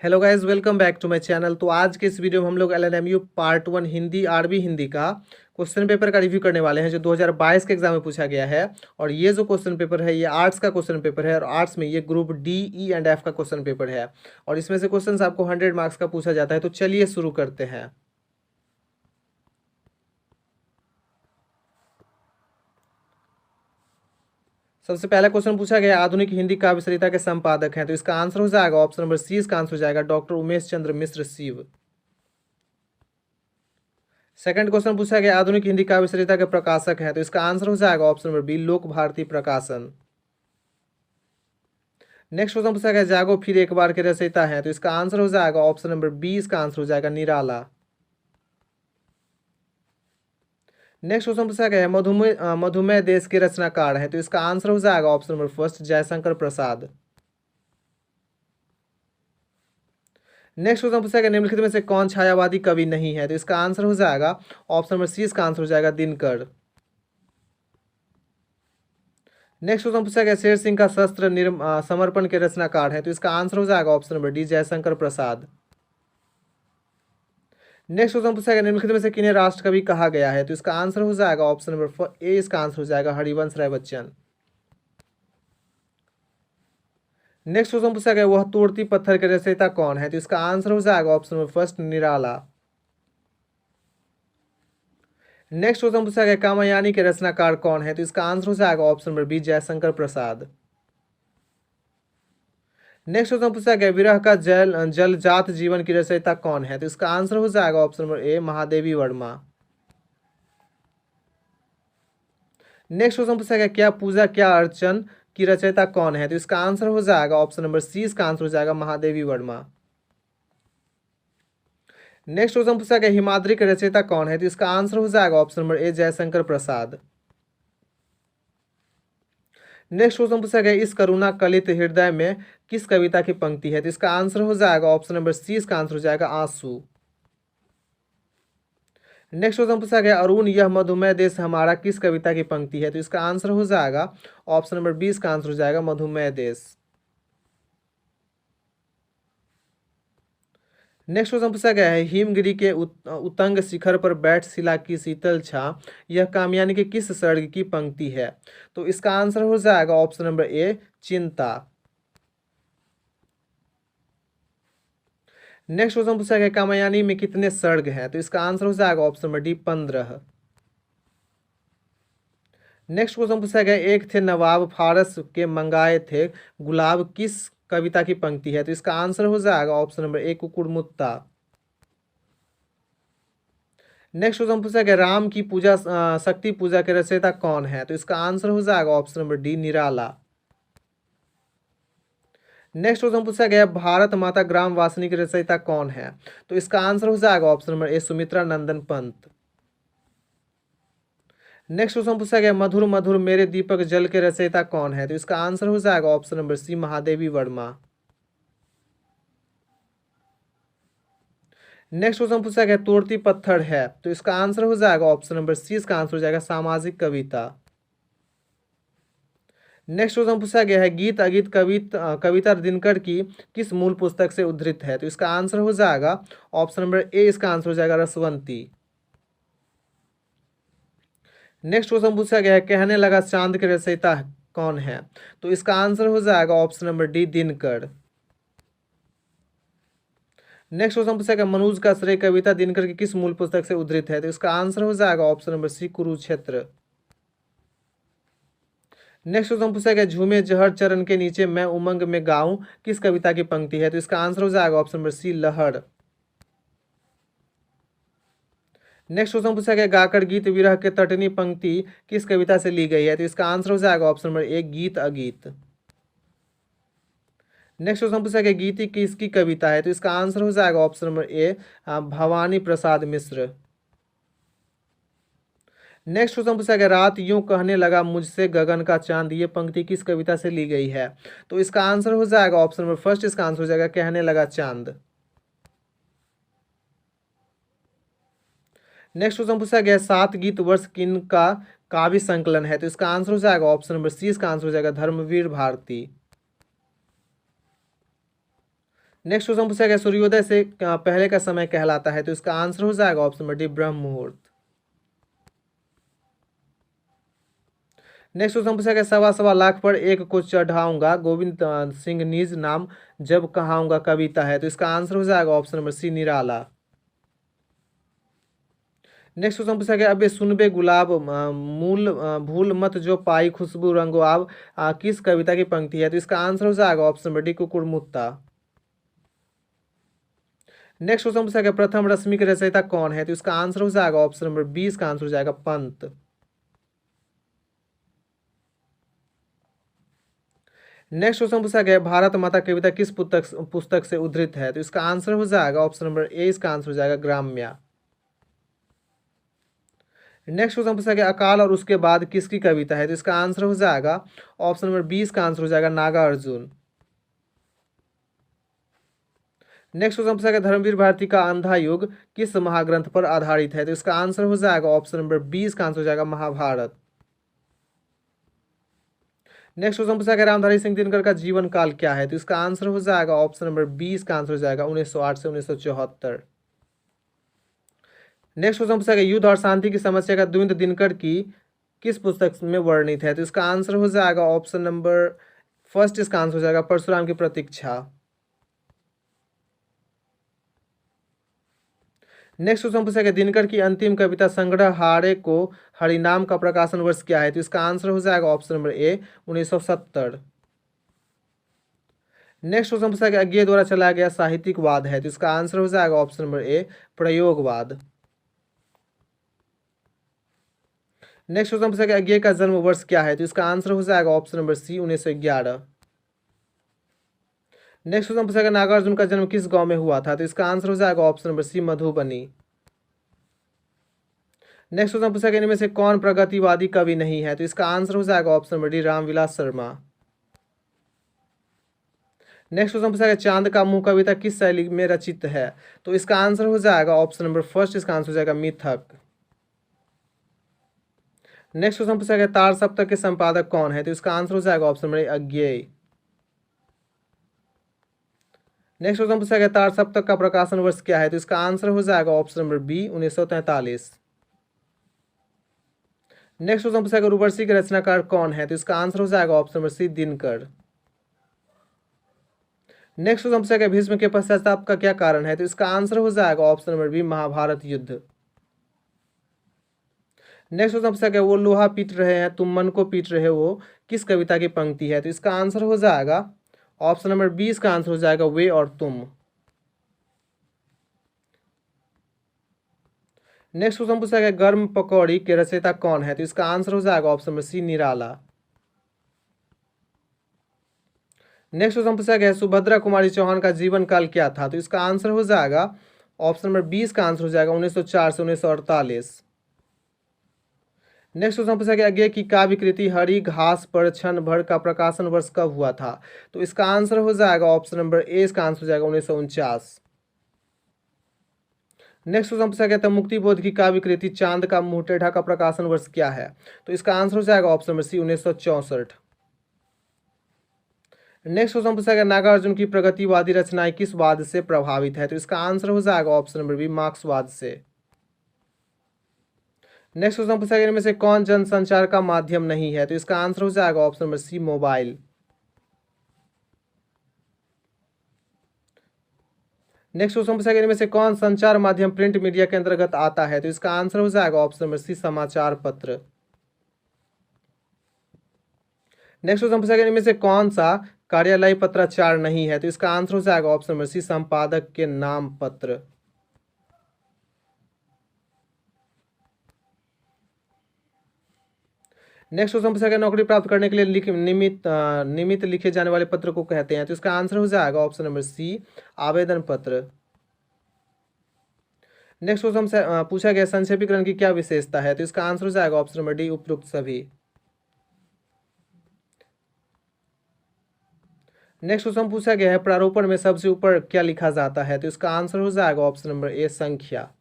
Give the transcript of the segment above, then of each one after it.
Hello guys, welcome back to my channel. तो आज के इस वीडियो में हम लोग LNMU part 1 Hindi RB Hindi का क्वेश्चन पेपर का रिव्यू करने वाले हैं जो 2022 के एग्जाम में पूछा गया है। और ये जो क्वेश्चन पेपर है ये आर्ट्स का क्वेश्चन पेपर है और आर्ट्स में ये group D E and F का क्वेश्चन पेपर है। और इसमें से क्वेश्चन आपको 100 मार्क्स का पूछा जाता है। तो चलिए शुरू करते हैं। सबसे पहला क्वेश्चन पूछा गया, आधुनिक हिंदी काव्य सरिता के संपादक हैं। तो इसका आंसर हो जाएगा ऑप्शन नंबर सी। इसका आंसर हो जाएगा doctor Umesh Chandra Mishra Shiv. Second question पूछा गया, आधुनिक हिंदी काव्य सरिता के प्रकाशक हैं। तो इसका आंसर हो जाएगा ऑप्शन नंबर बी, लोक भारती प्रकाशन। नेक्स्ट क्वेश्चन पूछा गया, जागो फिर एक बार के रचयिता हैं। तो इसका आंसर हो जाएगा ऑप्शन नंबर बी। इसका आंसर हो जाएगा निराला। नेक्स्ट क्वेश्चन पूछा गया है, मधुमेह देश के रचनाकार हैं। तो इसका आंसर हो जाएगा option number first, Jaishankar Prasad. Next question पूछा गया, निम्नलिखित में से कौन छायावादी कवि नहीं है। तो इसका आंसर हो जाएगा ऑप्शन नंबर सी। इसका आंसर हो जाएगा दिनकर। नेक्स्ट क्वेश्चन पूछा गया, शेर सिंह का शस्त्र समर्पण के रचनाकार हैं। तो इसका आंसर हो जाएगा option number D, Jaishankar Prasad. Next question पूछा गया, निम्नलिखित में से किन्हें राष्ट्रकवि कहा गया है। तो इसका आंसर हो जाएगा ऑप्शन नंबर ए। इसका आंसर हो जाएगा हरिवंश राय बच्चन। नेक्स्ट क्वेश्चन पूछा गया, वह तोड़ती पत्थर के रचयिता कौन है। तो इसका आंसर हो जाएगा ऑप्शन नंबर फर्स्ट, निराला। नेक्स्ट क्वेश्चन पूछा गया, कामयानी के रचनाकार कौन है। तो इसका आंसर हो जाएगा option number B, Jaishankar Prasad. Next question पूछा गया, विरह का जलजात जीवन की रचयिता कौन है। तो इसका आंसर हो जाएगा ऑप्शन नंबर ए, महादेवी वर्मा। नेक्स्ट क्वेश्चन पूछा गया, क्या पूजा क्या अर्चन की रचयिता कौन है। तो इसका आंसर हो जाएगा ऑप्शन नंबर सी। इसका आंसर हो जाएगा महादेवी वर्मा। नेक्स्ट क्वेश्चन पूछा गया, हिमाद्री के रचयिता कौन है। तो इसका आंसर हो जाएगा ऑप्शन नंबर ए, जयशंकर प्रसाद। नेक्स्ट क्वेश्चन पूछा गया, इस करुणा कलित हृदय में किस कविता की पंक्ति है। तो इसका आंसर हो जाएगा ऑप्शन नंबर सी। इसका आंसर हो जाएगा आंसू। नेक्स्ट क्वेश्चन पूछा गया, अरुण यह मधुमेह देश हमारा किस कविता की पंक्ति है। तो इसका आंसर हो जाएगा ऑप्शन नंबर बी। इसका आंसर हो जाएगा मधुमेह देश। नेक्स्ट क्वेश्चन पूछा गया है, हिमगिरी के उतंग शिखर पर बैठ शिला की शीतल छा यह कामयानी के किस सर्ग की पंक्ति है। तो इसका आंसर हो जाएगा ऑप्शन नंबर ए, चिंता। नेक्स्ट क्वेश्चन पूछा गया, कामयानी में कितने सर्ग हैं। तो इसका आंसर हो जाएगा option number D, 15। Next question पूछा गया, एक थे नवाब फारस के मंगाए थे गुलाब किस कविता की पंक्ति है। तो इसका आंसर हो जाएगा ऑप्शन नंबर ए, कुकुरमुत्ता। नेक्स्ट क्वेश्चन पूछा गया, राम की पूजा शक्ति पूजा के रचयिता कौन है। तो इसका आंसर हो जाएगा ऑप्शन नंबर डी, निराला। नेक्स्ट क्वेश्चन पूछा गया, भारत माता ग्राम वासिनी की रचयिता कौन है। तो इसका आंसर हो जाएगा ऑप्शन नंबर ए, सुमित्रा नंदन पंत। नेक्स्ट क्वेश्चन पूछा गया, मधुर मधुर मेरे दीपक जल के रचयिता कौन है। तो इसका आंसर हो जाएगा option number C, Mahadevi Verma. Next question पूछा गया, तोड़ती पत्थर है। तो इसका आंसर हो जाएगा ऑप्शन नंबर सी। इसका आंसर हो जाएगा सामाजिक कविता। नेक्स्ट क्वेश्चन पूछा गया है, गीत अगीत कविता दिनकर की किस मूल पुस्तक से उद्धृत है। तो इसका आंसर हो जाएगा ऑप्शन नंबर ए। इसका आंसर हो जाएगा रसवंती। नेक्स्ट क्वेश्चन पूछा गया है, कहने लगा चांद के रचयिता कौन है। तो इसका आंसर हो जाएगा option number D, Dinkar. Next question पूछा गया, मनुज का श्रेय कविता दिनकर की किस मूल पुस्तक से उद्धृत है। तो इसका आंसर हो जाएगा option number C, Kurukshetra. Next question पूछा गया, झूमे जहर चरण के नीचे मैं उमंग में गाऊं किस कविता की पंक्ति है। तो इसका आंसर हो जाएगा ऑप्शन नंबर सी, लहर। नेक्स्ट क्वेश्चन पूछा गया, गाकर गीत विरह के तटनी पंक्ति किस कविता से ली गई है। तो इसका आंसर हो जाएगा ऑप्शन नंबर ए, गीत अगीत। नेक्स्ट क्वेश्चन पूछा गया, गीति किसकी कविता है। तो इसका आंसर हो जाएगा ऑप्शन नंबर ए, भवानी प्रसाद मिश्र। नेक्स्ट क्वेश्चन पूछा गया, रात यूं कहने लगा मुझसे गगन का चांद ये पंक्ति किस कविता से ली गई है। तो इसका आंसर हो जाएगा ऑप्शन नंबर फर्स्ट। इसका आंसर हो जाएगा कहने लगा चांद। नेक्स्ट क्वेश्चन पूछा गया, सात गीत वर्ष किन का काव्य संकलन है। तो इसका आंसर हो जाएगा ऑप्शन नंबर सी। इसका आंसर हो जाएगा धर्मवीर भारती। नेक्स्ट क्वेश्चन पूछा गया सूर्योदय से पहले का समय कहलाता है, तो इसका आंसर हो जाएगा ऑप्शन नंबर डी ब्रह्म मुहूर्त। नेक्स्ट क्वेश्चन पूछा गया 1.25 लाख पर एक को चढ़ाऊंगा गोविंद सिंह निज नाम जब कहाऊंगा कविता है, तो इसका आंसर हो जाएगा ऑप्शन नंबर सी निराला। नेक्स्ट क्वेश्चन पूछा गया अबे सुनबे गुलाब मूल भूल मत जो पाई खुशबू रंगो आब किस कविता की पंक्ति है, तो इसका आंसर हो जाएगा ऑप्शन नंबर डी कुकुरमुत्ता। नेक्स्ट क्वेश्चन पूछा गया प्रथम रश्मि के रचयिता कौन है, तो इसका आंसर हो जाएगा ऑप्शन नंबर 20 का आंसर हो जाएगा पंत। नेक्स्ट क्वेश्चन पूछा गया भारत माता कविता किस पुस्तक से उद्धृत है, तो इसका आंसर हो जाएगा ऑप्शन नंबर ए, इसका आंसर हो जाएगा ग्राम्या। नेक्स्ट क्वेश्चन पूछा गया अकाल और उसके बाद किसकी कविता है, तो इसका आंसर हो जाएगा ऑप्शन नंबर 20 का आंसर हो जाएगा नागार्जुन। नेक्स्ट क्वेश्चन पूछा गया धर्मवीर भारती का अंधा युग किस महाग्रंथ पर आधारित है, तो इसका आंसर हो जाएगा ऑप्शन नंबर 20 का आंसर हो जाएगा महाभारत। नेक्स्ट क्वेश्चन पूछा गया रामधारी सिंह दिनकर का जीवन काल क्या है, तो इसका आंसर हो जाएगा ऑप्शन नंबर 20 का आंसर हो जाएगा 1908 से 1974। नेक्स्ट क्वेश्चन पूछा गया युद्ध और शांति की समस्या का द्वंद्व दिनकर की किस पुस्तक में वर्णित है, तो इसका आंसर हो जाएगा ऑप्शन नंबर फर्स्ट, इसका आंसर हो जाएगा परशुराम की प्रतीक्षा। नेक्स्ट क्वेश्चन पूछा गया दिनकर की अंतिम कविता संग्रह हारे को हरिनाम का प्रकाशन वर्ष क्या है, तो इसका आंसर हो जाएगा ऑप्शन नंबर ए 1970। नेक्स्ट क्वेश्चन पूछा गया अज्ञे द्वारा चलाया गया साहित्यिकवाद है, तो इसका आंसर हो जाएगा ऑप्शन नंबर ए प्रयोगवाद। नेक्स्ट क्वेश्चन पूछा गया अज्ञे का जन्म वर्ष क्या है, तो इसका आंसर हो जाएगा option number C 1911। Next question पूछा गया नागार्जुन का जन्म किस गांव में हुआ था, तो इसका आंसर हो जाएगा option number C Madhubani. Next question पूछा गया इनमें से कौन प्रगतिवादी कवि नहीं है, तो इसका आंसर हो जाएगा option number D Ramvilas Sharma. Next question पूछा गया चांद का मुंह कविता किस शैली में रचित है, तो इसका आंसर हो जाएगा ऑप्शन नंबर फर्स्ट, इसका आंसर हो जाएगा मिथक। नेक्स्ट क्वेश्चन पूछा गया तार सप्तक के संपादक कौन है, तो इसका आंसर हो जाएगा ऑप्शन नंबर ए अज्ञेय। नेक्स्ट क्वेश्चन पूछा गया तार सप्तक का प्रकाशन वर्ष क्या है, तो इसका आंसर हो जाएगा option number B 1943। Next question पूछा गया उर्वशी के रचनाकार कौन है, तो इसका आंसर हो जाएगा option number C Dinkar. Next question पूछा गया भीष्म के पश्चाताप का क्या कारण है, तो इसका आंसर हो जाएगा ऑप्शन नंबर बी महाभारत युद्ध। नेक्स्ट क्वेश्चन पूछा गया वो लोहा पीट रहे हैं तुम मन को पीट रहे हो किस कविता की पंक्ति है, तो इसका आंसर हो जाएगा ऑप्शन नंबर 20 का आंसर हो जाएगा वे और तुम। नेक्स्ट क्वेश्चन पूछा गया गर्म पकौड़ी के रचयिता कौन है, तो इसका आंसर हो जाएगा ऑप्शन नंबर सी निराला। नेक्स्ट क्वेश्चन पूछा गया सुभद्रा कुमारी चौहान का जीवन काल क्या था, तो इसका आंसर हो जाएगा ऑप्शन नंबर 20 का आंसर हो जाएगा 1904 से 1948। नेक्स्ट क्वेश्चन पूछा गया अज्ञे की काव्य कृति हरी घास पर क्षण भर का प्रकाशन वर्ष कब हुआ था, तो इसका आंसर हो जाएगा ऑप्शन नंबर ए, इसका आंसर हो जाएगा 1949। नेक्स्ट क्वेश्चन पूछा गया था मुक्ति बोध की काव्य कृति चांद का मुंह टेढ़ा का प्रकाशन वर्ष क्या है, तो इसका आंसर हो जाएगा option number C 1964। Next question पूछा गया नागार्जुन की प्रगतिवादी रचनाएं किस वाद से प्रभावित है, तो इसका आंसर हो जाएगा ऑप्शन नंबर बी मार्क्सवाद से। नेक्स्ट क्वेश्चन पूछा गया इनमें से कौन जनसंचार का माध्यम नहीं है, तो इसका आंसर हो जाएगा option number C mobile. Next question पूछा गया इनमें से कौन संचार माध्यम प्रिंट मीडिया के अंतर्गत आता है, तो इसका आंसर हो जाएगा ऑप्शन नंबर सी समाचार पत्र। नेक्स्ट क्वेश्चन पूछा गया इनमें से कौन सा कार्यालय पत्राचार नहीं है, तो इसका आंसर हो जाएगा ऑप्शन नंबर सी संपादक के नाम पत्र। नेक्स्ट क्वेश्चन पूछा गया नौकरी प्राप्त करने के लिए निमित्त लिखे जाने वाले पत्र को कहते हैं, तो इसका आंसर हो जाएगा ऑप्शन नंबर सी आवेदन पत्र। नेक्स्ट क्वेश्चन पूछा गया संक्षेपीकरण की क्या विशेषता है, तो इसका आंसर हो जाएगा ऑप्शन नंबर डी उपयुक्त सभी। नेक्स्ट क्वेश्चन पूछा गया है प्रारूपण में सबसे ऊपर क्या लिखा जाता है, तो इसका आंसर हो जाएगा ऑप्शन नंबर ए संख्या।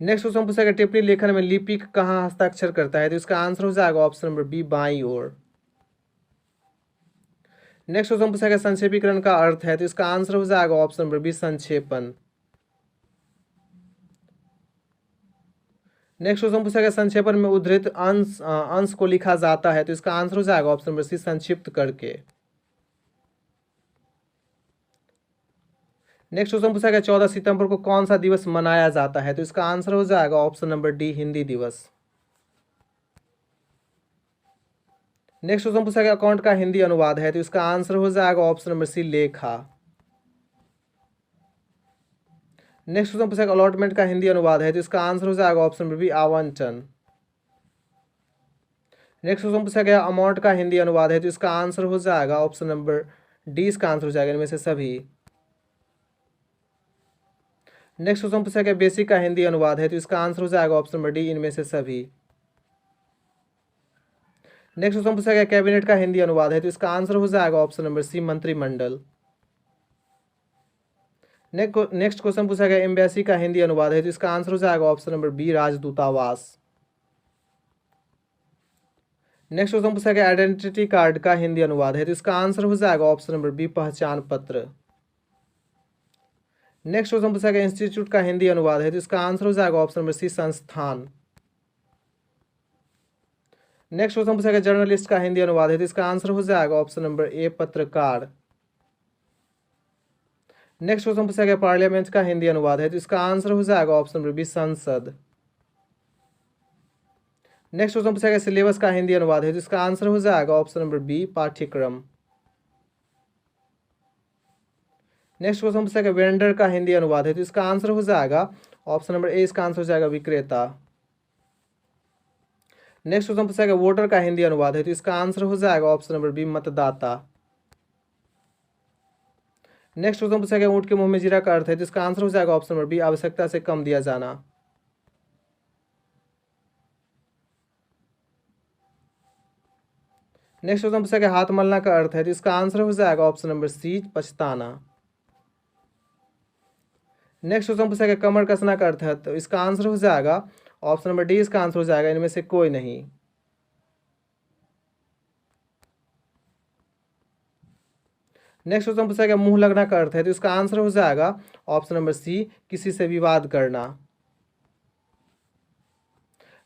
नेक्स्ट क्वेश्चन पूछा गया टिप्पणी लेखन में लिपिक कहाँ हस्ताक्षर करता है, तो इसका आंसर हो जाएगा ऑप्शन नंबर बी बाईं ओर। नेक्स्ट क्वेश्चन पूछा गया संक्षेपीकरण का अर्थ है, तो इसका आंसर हो जाएगा ऑप्शन नंबर बी संक्षेपण। नेक्स्ट क्वेश्चन पूछा गया संक्षेपण में उद्धृत अंश को लिखा जाता है, तो इसका आंसर हो जाएगा ऑप्शन नंबर सी संक्षिप्त करके। नेक्स्ट क्वेश्चन पूछा गया 14 सितंबर को कौन सा दिवस मनाया जाता है, तो इसका आंसर हो जाएगा ऑप्शन नंबर डी हिंदी दिवस। नेक्स्ट क्वेश्चन पूछा गया अकाउंट का हिंदी अनुवाद है, तो इसका आंसर हो जाएगा ऑप्शन नंबर सी लेखा। नेक्स्ट क्वेश्चन पूछा गया अलॉटमेंट का हिंदी अनुवाद है, तो इसका आंसर हो जाएगा ऑप्शन नंबर बी आवंटन। नेक्स्ट क्वेश्चन पूछा गया अमाउंट का हिंदी अनुवाद है, तो इसका आंसर हो जाएगा ऑप्शन नंबर डी, इसका आंसर हो जाएगा इनमें से सभी। नेक्स्ट क्वेश्चन पूछा गया बेसिक का हिंदी अनुवाद है, तो इसका आंसर हो जाएगा ऑप्शन नंबर डी इनमें से सभी। नेक्स्ट क्वेश्चन पूछा गया कैबिनेट का हिंदी अनुवाद है, तो इसका आंसर हो जाएगा ऑप्शन नंबर सी मंत्रिमंडल। नेक्स्ट क्वेश्चन पूछा गया एम्बेसी का हिंदी अनुवाद है, तो इसका आंसर हो जाएगा ऑप्शन नंबर बी राजदूतावास। नेक्स्ट क्वेश्चन पूछा गया आइडेंटिटी कार्ड का हिंदी अनुवाद है, तो इसका आंसर हो जाएगा ऑप्शन नंबर बी पहचान पत्र। नेक्स्ट क्वेश्चन पूछा गया इंस्टीट्यूट का हिंदी अनुवाद है, तो इसका आंसर हो जाएगा ऑप्शन नंबर सी संस्थान। नेक्स्ट क्वेश्चन पूछा गया जर्नलिस्ट का हिंदी अनुवाद है, तो इसका आंसर हो जाएगा ऑप्शन नंबर ए पत्रकार। नेक्स्ट क्वेश्चन पूछा गया पार्लियामेंट का हिंदी अनुवाद है, तो इसका आंसर हो जाएगा ऑप्शन नंबर बी संसद। नेक्स्ट क्वेश्चन पूछा गया सिलेबस का हिंदी अनुवाद है, तो इसका आंसर हो जाएगा ऑप्शन नंबर बी पाठ्यक्रम। नेक्स्ट क्वेश्चन पूछा गया वेंडर का हिंदी अनुवाद है, तो इसका आंसर हो जाएगा ऑप्शन नंबर ए, इसका आंसर हो जाएगा विक्रेता। नेक्स्ट क्वेश्चन पूछा गया वोटर का हिंदी अनुवाद है, तो इसका आंसर हो जाएगा ऑप्शन नंबर बी मतदाता। नेक्स्ट क्वेश्चन पूछा गया ऊँट के मुंह में जीरा का अर्थ है, तो इसका आंसर हो जाएगा ऑप्शन नंबर बी आवश्यकता से कम दिया जाना। नेक्स्ट क्वेश्चन पूछा गया हाथ मलना का अर्थ है, तो इसका आंसर हो जाएगा ऑप्शन नंबर सी पछताना। नेक्स्ट क्वेश्चन पूछा गया कमर कसना का अर्थ है, तो इसका आंसर हो जाएगा ऑप्शन नंबर डी, इसका आंसर हो जाएगा इनमें से कोई नहीं। नेक्स्ट क्वेश्चन पूछा गया मुंह लगना का अर्थ है, तो इसका आंसर हो जाएगा ऑप्शन नंबर सी किसी से विवाद करना।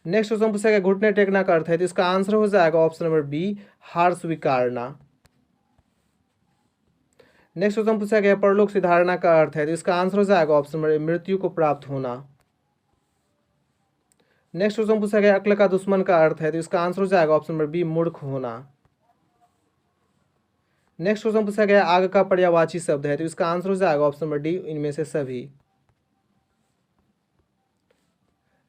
नेक्स्ट क्वेश्चन पूछा गया घुटने टेकना का अर्थ है, तो इसका आंसर हो जाएगा ऑप्शन नंबर बी हार स्वीकारना। नेक्स्ट क्वेश्चन पूछा गया परलोक सिधारना का अर्थ है, तो इसका आंसर हो जाएगा ऑप्शन नंबर ए मृत्यु को प्राप्त होना। नेक्स्ट क्वेश्चन पूछा गया अक्ल का दुश्मन का अर्थ है, तो इसका आंसर हो जाएगा ऑप्शन नंबर बी मूर्ख होना। नेक्स्ट क्वेश्चन पूछा गया आग का पर्यायवाची शब्द है, तो इसका आंसर हो जाएगा ऑप्शन नंबर डी इनमें से सभी।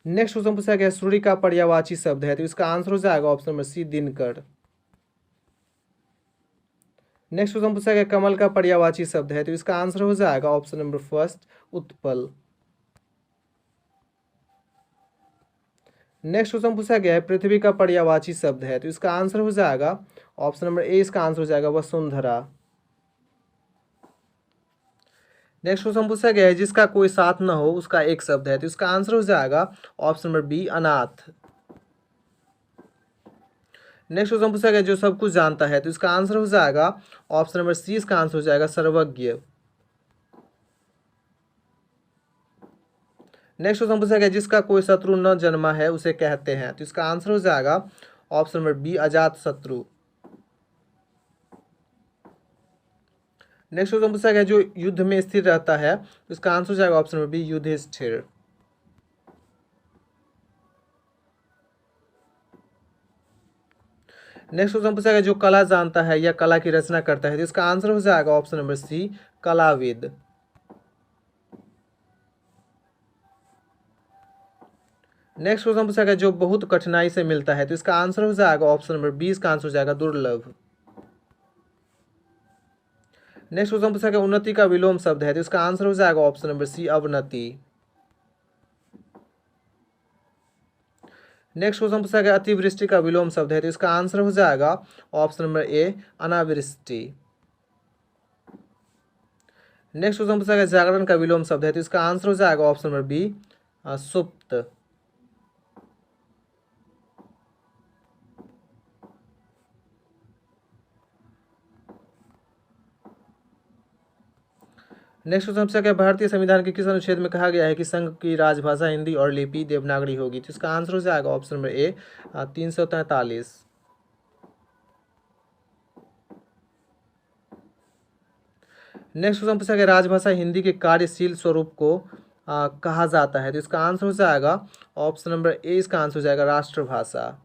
नेक्स्ट क्वेश्चन पूछा गया सूर्य का पर्यायवाची शब्द है, तो इसका आंसर हो जाएगा option number C Dinkar. Next question पूछा गया कमल का पर्यायवाची शब्द है, तो इसका आंसर हो जाएगा option number first Utpal. Next question पूछा गया है पृथ्वी का पर्यायवाची शब्द है, तो इसका आंसर हो जाएगा ऑप्शन नंबर ए, इसका आंसर हो जाएगा वसुंधरा। नेक्स्ट क्वेश्चन पूछा गया है जिसका कोई साथ न हो उसका एक शब्द है, तो इसका आंसर हो जाएगा ऑप्शन नंबर बी अनाथ। नेक्स्ट क्वेश्चन पूछा गया जो सब कुछ जानता है, तो इसका आंसर हो जाएगा ऑप्शन नंबर सी, इसका आंसर हो जाएगा सर्वज्ञ। नेक्स्ट क्वेश्चन पूछा गया जिसका कोई शत्रु न जन्मा है उसे कहते हैं, तो इसका आंसर हो जाएगा ऑप्शन नंबर बी अजात शत्रु। नेक्स्ट क्वेश्चन पूछा गया जो युद्ध में स्थिर रहता है, तो इसका आंसर हो जाएगा option number B Yudhishthir. Next question पूछा गया जो कला जानता है या कला की रचना करता है, तो इसका आंसर हो जाएगा ऑप्शन नंबर सी कलाविद। नेक्स्ट क्वेश्चन पूछा गया जो बहुत कठिनाई से मिलता है, तो इसका आंसर हो जाएगा ऑप्शन नंबर बी, इसका आंसर हो जाएगा दुर्लभ। नेक्स्ट क्वेश्चन पूछा गया उन्नति का विलोम शब्द है, तो इसका आंसर हो जाएगा ऑप्शन नंबर सी अवनति। नेक्स्ट क्वेश्चन पूछा गया अतिवृष्टि का विलोम शब्द है, तो इसका आंसर हो जाएगा ऑप्शन नंबर ए अनावृष्टि। नेक्स्ट क्वेश्चन पूछा गया जागरण का विलोम शब्द है, तो इसका आंसर हो जाएगा ऑप्शन नंबर बी सुप्त। नेक्स्ट क्वेश्चन पूछा गया भारतीय संविधान के किस अनुच्छेद में कहा गया है कि संघ की राजभाषा हिंदी और लिपि देवनागरी होगी? तो इसका आंसर हो जाएगा ऑप्शन नंबर ए 343। नेक्स्ट क्वेश्चन पूछा गया राजभाषा हिंदी के कार्यशील स्वरूप को कहा जाता है? तो इसका आंसर हो जाएगा ऑप्शन नंबर ए, इसका आंसर हो जाएगा राष्ट्रभाषा।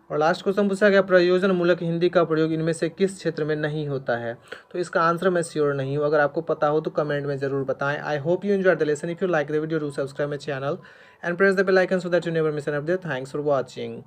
और लास्ट क्वेश्चन पूछा गया प्रयोजन मूलक हिंदी का प्रयोग इनमें से किस क्षेत्र में नहीं होता है? तो इसका आंसर मैं श्योर नहीं हूँ, अगर आपको पता हो तो कमेंट में जरूर बताएं। I hope you enjoy the lesson. If you like the video do subscribe my channel and press the bell icon so that you never miss an update. Thanks for watching.